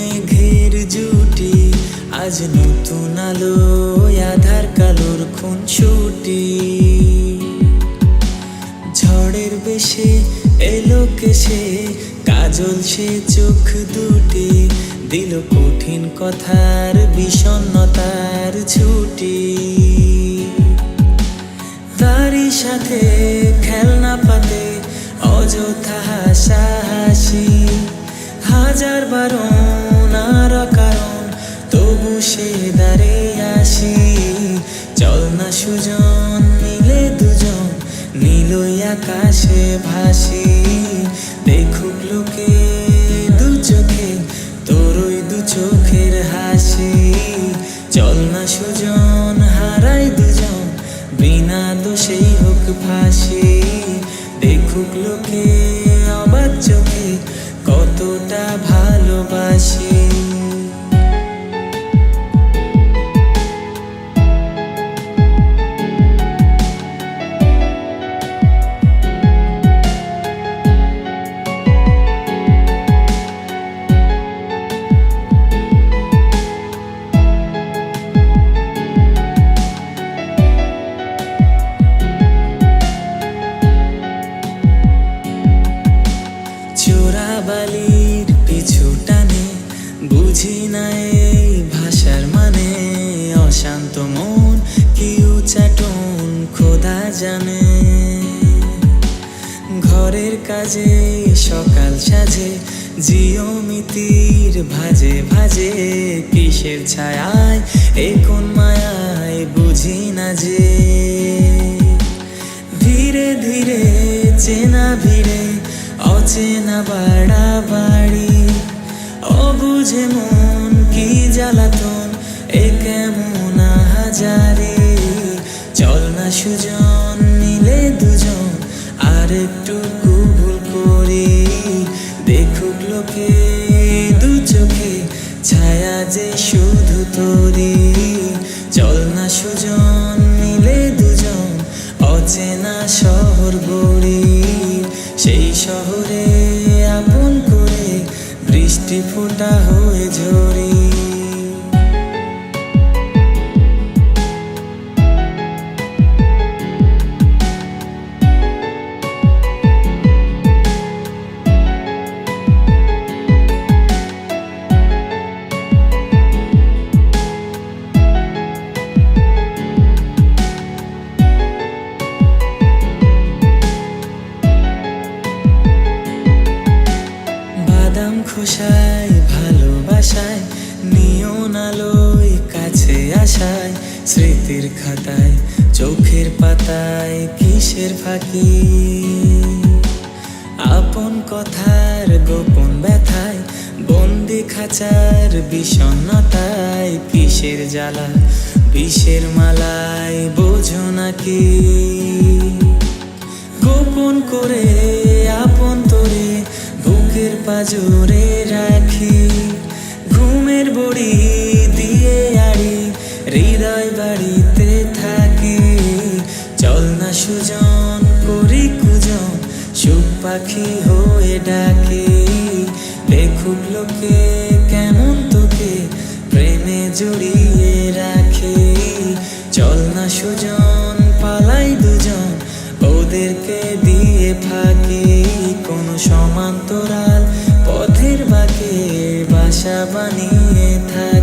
মেঘের জুটি, আজ নতুন আলো আধার কালোর খুনসুটি। ঝড়ের বেশে এলো কেসে কাজল সে চোখ দুটি, দিল কঠিন কথার বিষণ্ণতার ছুটি। তারই সাথে খেলনা পাতে অযথা হাসাহাসি, হাজার বারণ আর কারণ তবু সে দাঁড়ে আসি। চল না সুজন মিলে দুজন নীলই আকাশে ভাসি, দেখুক লোকে দু চোখে তোর ওই দু চোখের হাসি। চল না সুজন হারাই দুজন বিনা দোষেই হোক ফাঁসি, দেখুক লোকে অবাক চোখে কতটা ভালোবাসি। চোরাবালির পিছু টানে বুঝি না এই ভাষার মানে, অশান্ত মন কি উচাটন খোদা জানে। ঘরের কাজে সকাল সাজে জিওমিতির ভাজে ভাজে, কিসের ছায়ায় এ কোন মায়ায় বুঝি না যে। ধীরে ধীরে চেনা ভিড়ে অচেনা বাড়াবাড়ি, অবুঝে মন কি জ্বালাতন এ কেমন হাজারে। চল না সুজন মিলে দুজন আর একটু ভুল করি, দেখুক লোকে দু চোখে ছায়া যে শুধু তোরি। চল না সুজন মিলে দুজন অচেনা শহর গড়ি, সেই শহরে আপন করে বৃষ্টি ফোঁটা হয়ে ঝরি। বাদাম খোসায় ভালোবাসায় নিয়ন আলোয় কাছে আসায়, স্মৃতির খাতায় চোখের পাতায় কিসের ফাঁকি। আপন কথার গোপন ব্যথায় বন্দি খাঁচার বিষণ্ণতায়, কিসের জ্বালা বিষের মালায় বোঝো নাকি। গোপন করে আপন তোরে বুকের পাজরে রাখি, ঘুমের বড়ি দিয়ে আড়ি হৃদয় বাড়িতে থাকি। চল না সুজন করি কুজন সুখ পাখি হয়ে ডাকি, দেখুক লোকে কেমন তোকে প্রেমে জড়িয়ে রাখে। চল না সুজন পালাই দুজন ওদেরকে দিয়ে ফাঁকি, কোনো সমান্তরাল পথের বাঁকে বাসা বানিয়ে থাকে।